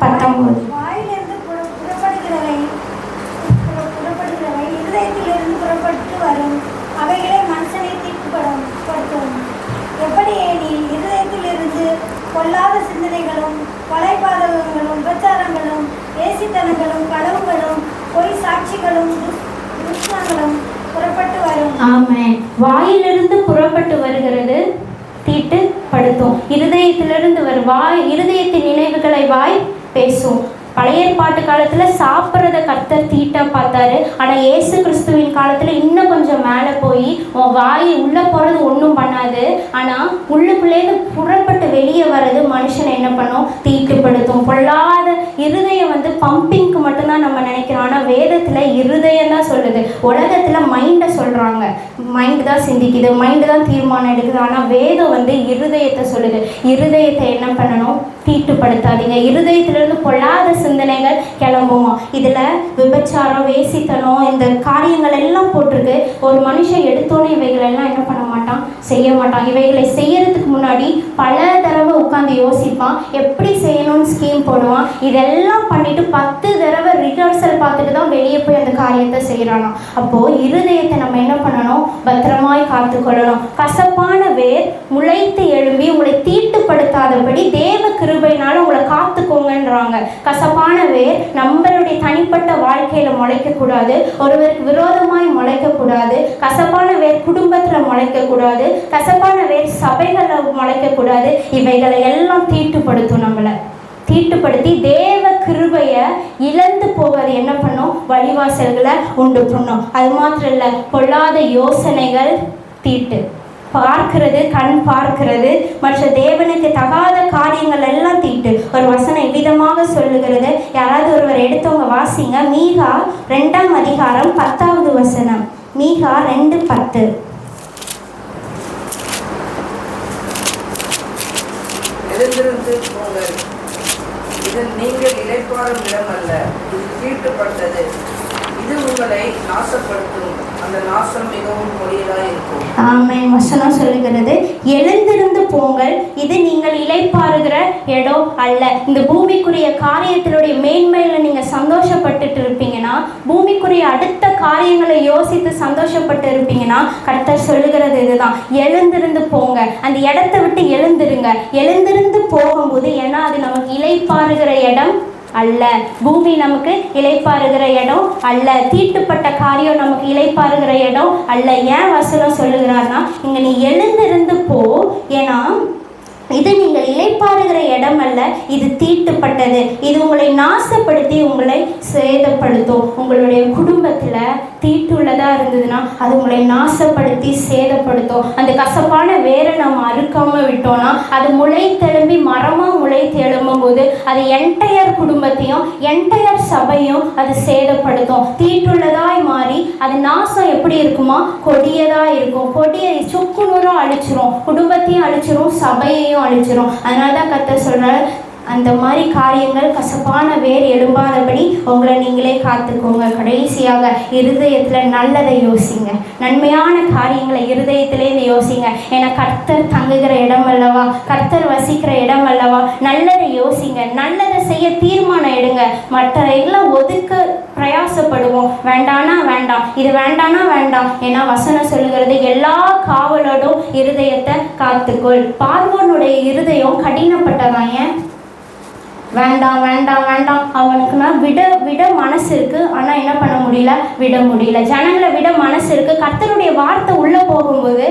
19.
வாயிலிருந்து புறப்படுகிறவை இருதயத்திலிருந்து புறப்பட்டு வரும், அவைகளே மனுஷனை தீட்டுப்படுத்தும். எப்படி எனில் இருதயத்திலிருந்து பொல்லாத சிந்தனைகளும், கொலைபாதகங்களும், விபச்சாரங்களும், வேசித்தனங்களும், களவுகளும், பொய் சாட்சிகளும், துஷ்டங்களும் புறப்பட்டு வரும்.
ஆமென். வாயிலிருந்து புறப்பட்டு வருகிறது தீட்டுப்படுத்தும். இருதயத்திலிருந்து இருதயத்தின் நினைவுகளை வாய் பேசும். பழைய ஏற்பாட்டு காலத்தில் சாப்பிட்றத கர்த்தர் தீட்டா பார்த்தாரு. ஆனால் இயேசு கிறிஸ்துவின் காலத்தில் இன்னும் கொஞ்சம் மேலே போய் உன் வாய் உள்ளே போகிறது ஒன்றும் பண்ணாது, ஆனால் உள்ளுக்குள்ளேருந்து புறப்பட்டு வெளியே வர்றது மனுஷனை என்ன பண்ணும், தீட்டுப்படுத்தும். பொல்லாத இருதயம் பம்பிங்க்கு மட்டும்தான் நம்ம நினைக்கிறோம். ஆனால் வேதத்தில் இருதயம் தான் சொல்லுது. உலகத்தில் மைண்டை சொல்கிறாங்க, மைண்டு தான் சிந்திக்குது, மைண்டு தான் தீர்மானம் எடுக்குது. ஆனால் வேதம் இருதயத்தை சொல்லுது. இருதயத்தை என்ன பண்ணணும், தீட்டுப்படுத்தாதீங்க. இருதயத்திலிருந்து பொல்லாத சிந்தனைகள் கிளம்புமா. இதில் விபச்சாரம், வேசித்தனம், இந்த காரியங்கள் எல்லாம் போட்டிருக்கு. ஒரு மனுஷன் எடுத்தோன்னே இவைகளெல்லாம் என்ன பண்ண மாட்டான், செய்ய மாட்டான். இவைகளை செய்யறதுக்கு முன்னாடி பல தடவை உட்காந்து யோசிப்பான், எப்படி செய்யணும்னு ஸ்கீம் போடுவான். இதெல்லாம் பண்ணிட்டு 10 தடவை ரிஹர்சல் பார்த்துட்டு தான் வெளியே போய் அந்த காரியத்தை செய்கிறானோ. அப்போது இருதயத்தை நம்ம என்ன பண்ணணும், பத்திரமாய் காத்துக்கொள்ளணும். கசப்பான வேர் முளைத்து எழும்பி உங்களை தீட்டுப்படுத்தாதபடி தேவ கிருபையினால உங்களை காத்துக்கோங்கன்றாங்க. கசப்பான வேர் நம்மளுடைய தனிப்பட்ட வாழ்க்கையில முளைக்கக்கூடாது, ஒருவருக்கு விரோதமாய் முளைக்கக்கூடாது. கசப்பான வேர் குடும்பத்தில் முளைக்கக்கூடாது, கசப்பான வேர் சபைகளில் முளைக்கக்கூடாது. இவைகளை எல்லாம் தீட்டுப்படுத்தும். நம்மளை தீட்டுப்படுத்தி தேவ கிருபையை இழந்து போவது என்ன பண்ணும், வழிவாசல்களை உண்டு பண்ணும். அது மாத்திரம் இல்லை, பொல்லாத யோசனைகள் தீட்டு. பார்க்கிறது, கண் பார்க்கிறது, மற்ற தேவனுக்கு தகாத காரியங்கள் எல்லாம் தீட்டு. ஒரு வசனம் இவ்விதமாக சொல்லுகிறது. யாராவது ஒருவர் எடுத்தவங்க வாசிங்க. மீகா 2ஆம் அதிகாரம் 10வது வசனம். மீகா 2:10.
எழுந்திருந்து போங்கள், இது நீங்கள் இளைப்பாறும் இடம் அல்ல, இது தீட்டுப்பட்டது, இது உங்களை நாசப்படுத்தும், அந்த நாசம் மிகவும் கொடியதாக இருக்கும்.
ஆமென். வசனம் சொல்லுகிறது, எழுந்திருந்து போங்கள், இது நீங்கள் இளைப்பாறுகிற இடம் அல்ல. இந்த பூமிக்குரிய காரியத்தினுடைய மேன்மையில நீங்க சந்தோஷப்பட்டுட்டு இருப்பீங்கன்னா, பூமிக்குரிய அடுத்த காரியங்களை யோசித்து சந்தோஷப்பட்டு இருப்பீங்கன்னா, கர்த்தர் சொல்லுகிறது இதுதான், எழுந்திருந்து போங்க. அந்த இடத்தை விட்டு எழுந்திருங்க. எழுந்திருந்து போகும்போது, ஏன்னா அது நமக்கு இளைப்பாறுகிற இடம் அல்ல. பூமி நமக்கு இளைப்பாறுகிற இடம் அல்ல. தீட்டுப்பட்ட காரியம் நமக்கு இளைப்பாறுகிற இடம் அல்ல. ஏன் வசனம் சொல்லுகிறார்னா, இங்க நீ எழுந்திருந்து போ, ஏன்னா இது நீங்கள் இளைப்பாறுகிற இடம் அல்ல, இது தீட்டுப்பட்டது. இது உங்களை நாசப்படுத்தி உங்களை சேதப்படுத்தும். உங்களுடைய குடும்பத்தில் தீட்டுள்ளதாக இருந்ததுன்னா அது உங்களை நாசப்படுத்தி சேதப்படுத்தும். அந்த கசப்பான வேரை நம்ம அறுக்காமல் விட்டோம்னா அது முளைத்தெழும்பி மரமாக முளைத்தெழும்பும் போது அது என்டையர் குடும்பத்தையும் என்டையர் சபையும் அது சேதப்படுத்தும். தீட்டுள்ளதாய் மாறி அது நாசம் எப்படி இருக்குமா, கொடியதாக இருக்கும். கொடியை சுக்குநூறும் அழிச்சிரும், குடும்பத்தையும் அழிச்சிரும், சபையையும் அழிச்சிரும். அதனால தான் கர்த்தர் சொல்றாரு, அந்த மாதிரி காரியங்கள் கசப்பான வேர் எழும்பாதபடி உங்களை நீங்களே காத்துக்கோங்க. கடைசியாக இருதயத்தில் நல்லதை யோசிங்க, நன்மையான காரியங்களை இருதயத்திலேருந்து யோசிங்க. ஏன்னா கர்த்தர் தங்குகிற இடம் அல்லவா, கர்த்தர் வசிக்கிற இடம் அல்லவா. நல்லதை யோசிங்க, நல்லதை செய்ய தீர்மானம் எடுங்க. மற்ற எல்லாம் ஒதுக்க பிரயாசப்படுவோம், வேண்டானா வேண்டாம், இது வேண்டானா வேண்டாம். ஏன்னா வசனம் சொல்லுகிறது, எல்லா காவலோடும் இருதயத்தை காத்துக்கொள். பார்வோனுடைய இருதயம் கடினப்பட்டதான். ஏன் வேண்டாம் வேண்டாம் வேண்டாம், அவனுக்குன்னா விட மனசு இருக்கு, ஆனால் என்ன பண்ண முடியல, விட முடியல. ஜனங்களை விட மனசு இருக்கு. கர்த்தருடைய வார்த்தை உள்ளே போகும்போது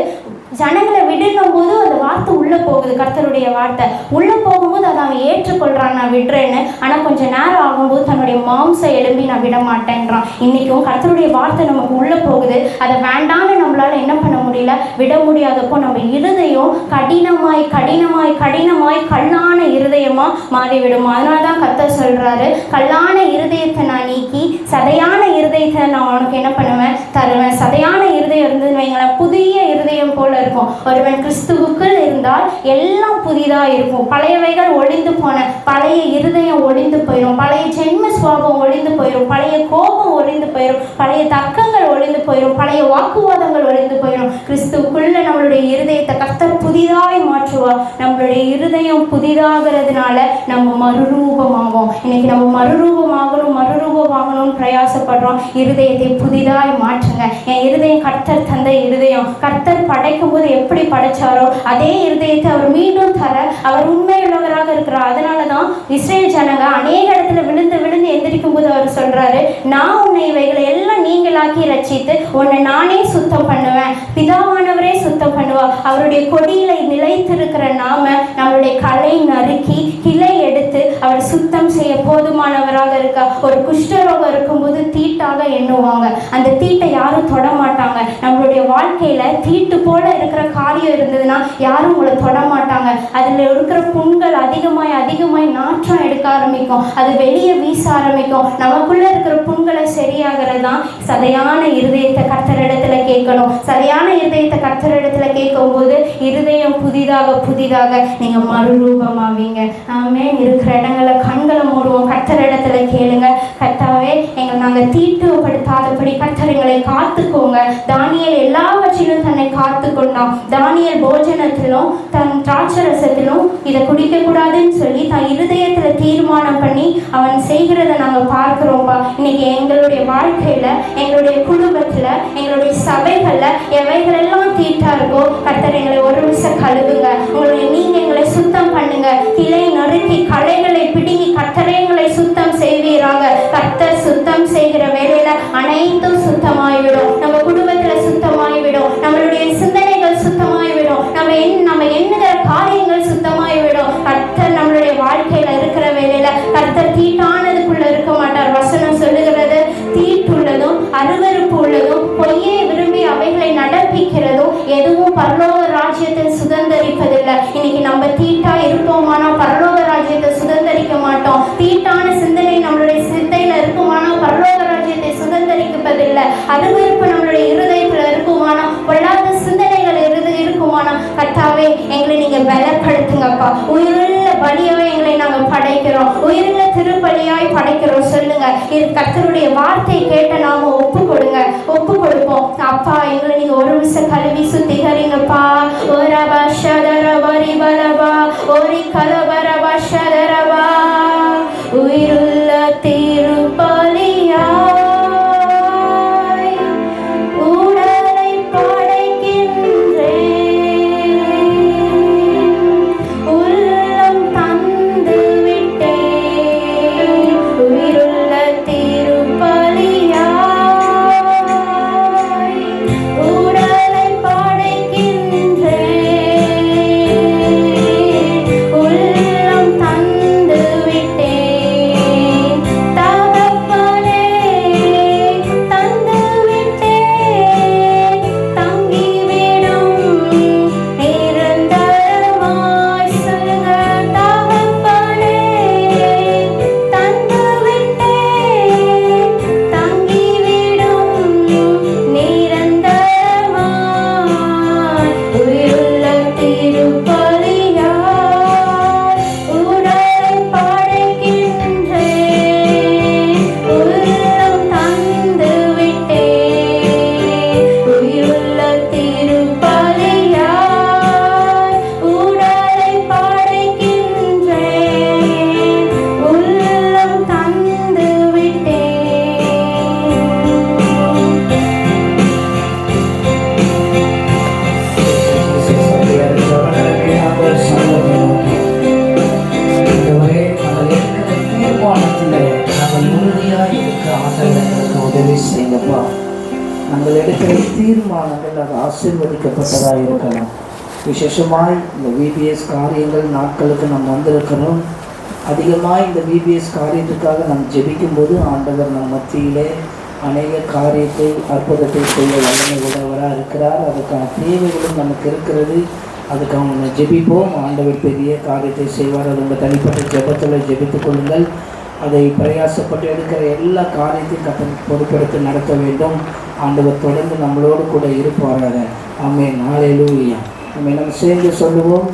ஜனங்களை விடணும் போது அந்த வார்த்தை உள்ளே போகுது. கர்த்தருடைய வார்த்தை உள்ளே போகும்போது அதை அவன் ஏற்றுக்கொள்கிறான், நான் விடுறேன்னு. ஆனால் கொஞ்சம் நேரம் ஆகும்போது தன்னுடைய மாம்சம் எழும்பி நான் விட மாட்டேன்றான். இன்றைக்கும் கர்த்தருடைய வார்த்தை நமக்கு உள்ளே போகுது, அதை வேண்டான்னு நம்மளால் என்ன பண்ண முடியல, விட முடியாதப்போ நம்ம இருதயம் கடினமாய் கடினமாய் கடினமாய் கல்லான இருதயமாக மாறிவிடும். அதனால தான் கர்த்தர் சொல்கிறாரு, கல்லான இருதயத்தை நான் நீக்கி சதையான இருதயத்தை நான் உனக்கு என்ன பண்ணுவேன், தருவேன். சதையான இருதயம் இருந்ததுன்னு வைங்களேன், புதிய இருதயம் போல இருக்கும். ஒருவன் கிறிஸ்துவுக்குள் இருந்தால் எல்லாம் புதிதாக இருக்கும். பழையவைகள் ஒழிந்து போன, பழைய இருதயம் ஒழிந்து போயிடும், பழைய ஜென்ம சுவாபம் ஒழிந்து போயிடும், பழைய கோபம் ஒழிந்து போயிடும், பழைய தர்க்கங்கள் ஒழிந்து போயிடும், பழைய வாக்குவாதங்கள் ஒழிந்து போயிடும். கிறிஸ்துவுக்குள்ள நம்மளுடைய இருதயத்தை கர்த்தர் புதிதாய் மாற்றுவார். நம்மளுடைய இருதயம் புதிதாகிறதுனால நம்ம மறுரூபமாகும். இன்னைக்கு நம்ம மறுரூபமாகணும்னு பிரயாசப்படுறோம். இருதயத்தை புதிதாய் மாற்றுங்க. என் இருதயம் கர்த்தர் தந்த இருதயம். கர்த்தர் படைக்கும் போது எப்படி படைச்சாரோ அதே இருதயத்தை அவர் மீண்டும் தர அவர் உண்மையுள்ளவராக இருக்கிறார். அதனால தான் இஸ்ரேல் ஜனங்க அநேக இடத்துல விழுந்து விழுந்து எந்திரிக்கும் போது அவர் சொல்றாரு, நான் உன்னை இவைகளை எல்லாம் நீங்களாக்கி ரட்சித்து உன்னை நானே சுத்தம் பண்ணுவேன். பிதாவானவரே சுத்தம் பண்ணுவார். அவருடைய கொடியில நிலைத்திருக்கிற நாம நம்மளுடைய களை நறுக்கி கிளை எடுத்து அவர் சுத்தம் செய்ய போதுமானவராக இருக்கா. ஒரு குஷ்டரோகம் இருக்கும்போது தீட்டாக எண்ணுவாங்க, அந்த தீட்டை யாரும் தொட மாட்டாங்க. நம்மளுடைய வாழ்க்கையில தீட்டு போல இருக்கிற காரியம் இருந்ததுன்னா யாரும் உங்களை தொட மாட்டாங்க. அதில் இருக்கிற புண்கள் அதிகமாய் அதிகமாய் நாற்றம் எடுக்க ஆரம்பிக்கும், அது வெளியே வீச ஆரம்பிக்கும். நமக்குள்ள இருக்கிற புண்களை சரியாகிறது தான் சதையான இருதயத்தை கர்த்தரிடத்துல கேட்கணும். சரியான இருதயத்தை கர்த்தரிடத்துல கேட்கும் போது இருதயம் புதிதாக புதிதாக நீங்க மறுரூபமாவீங்க. ஆமென். இருக்கிற இடங்களை கண்களை மூடுவோம், கர்த்தரிடத்துல கேளுங்க. கர்த்தாவே, நாங்கள் தீட்டுப்படுத்தாதபடி கர்த்தர் எங்களை காத்துக்கோங்க. தானியேல் எல்லாவற்றிலும் தன்னை காத்து கொண்டான். தானியேல் போஜனத்திலும் தன் திராட்சரசத்திலும் இதை குடிக்கக்கூடாதுன்னு சொல்லி தன் இருதயத்துல தீர்மானம் பண்ணி அவன் செய்கிறத நாங்கள் பார்க்கிறோம்ப்பா. இன்னைக்கு எங்களுடைய வாழ்க்கையில, எங்களுடைய குடும்பத்துல, எங்களுடைய சபைகள்ல எவைகளெல்லாம் தீட்டா இருக்கோ கர்த்தர் எங்களை ஒரு நிமிஷம் கழுவுங்க. நீங்க எங்களை சுத்தம் பண்ணுங்க. கிளை நறுக்கி களைகளை பிடுங்கி கர்த்தரை எங்களை சுத்தம் செய்வீராங்க. கர்த்தர் சுத்தம் செய்கிற வேலையில அனைத்தும் சுத்தமாய்விடும். நம்ம குடும்பத்துல சுத்தமாய்விடும், நம்மளுடைய சிந்தனைகள் சுத்தமாய்விடும், நம்ம எண்ணுகிற காரியங்கள் சுத்தமாய்விடும். கர்த்தர் நம்மளுடைய வாழ்க்கையில இருக்கிற வேலையில கர்த்தர் தீட்டானதுக்குள்ள இருக்க மாட்டார். வசனம் சொல்லுகிறது, தீட்டுள்ளதும் அருவருப்பு உள்ளதும் பொய்யே விரும்பி அவைகளை நடப்பிக்கிறதும் எதுவும் பரலோக ராஜ்யத்தில் சுதந்தரிப்பதில்லை. இன்னைக்கு நம்ம தீட்டா இருப்போமானா பரலோக ராஜ்யத்தை சுதந்தரிக்க மாட்டோம். தீட்டான சிந்தனை நம்மளுடைய சிந்தையில இருக்குமானா பரலோக ராஜ்யத்தை சுதந்தரிப்பதில்லை. அருவருப்பு நம்மளுடைய இருதயத்துல இருக்குமானா, பொல்லாத சிந்தனைகள் இருக்குமானா, கர்த்தாவே எங்களை நீங்க பலப்படுத்துங்கப்பா. உயிருள்ள பலியாய் எங்களை நாங்க படைக்கிறோம், உயிருள்ள திருப்பலியாய் படைக்கிறோம். சொல்லுங்க, இது கர்த்தருடைய வார்த்தை கேட்ட நாம ஒப்பு கொடுங்க, ஒப்பு கொடுப்போம். அப்பா, எங்களை நீங்க ஒரு நிமிஷம் கழுவி சுத்திகரிங்கப்பா. ஓரபா ஷதரபரி பலபா ஓரி கலபரபா ஷதரபா. உயிருள்ள திருப்பலியா
நாங்கள் எடுக்கிற தீர்மானங்கள் அது ஆசீர்வதிக்கப்பட்டதாக இருக்கலாம். விசேஷமாய் இந்த விபிஎஸ் காரியங்கள் நாட்களுக்கு நாம் வந்திருக்கிறோம். அதிகமாக இந்த விபிஎஸ் காரியத்துக்காக நாம் ஜெபிக்கும்போது ஆண்டவர் நம் மத்தியிலே அநேக காரியத்தை அற்புதத்தை செய்ய வல்லமை உடையவராக இருக்கிறார். அதுக்கான தேவைகளும் நமக்கு இருக்கிறது. அதுக்கு அவங்க ஜெபிப்போம். ஆண்டவர் பெரிய காரியத்தை செய்வார். அது உங்கள் தனிப்பட்ட ஜெபத்தில் ஜெபித்துக் கொள்ளுங்கள். அதை பிரயாசப்பட்டு எடுக்கிற எல்லா காரியத்தையும் கத்தருக்கு பொறுப்பெடுத்து நடத்த வேண்டும். ஆண்டவர் தொடர்ந்து நம்மளோடு கூட இருப்பாராக. ஆமென். ஹல்லேலூயா. நம்ம சேர்ந்து சொல்லுவோம்.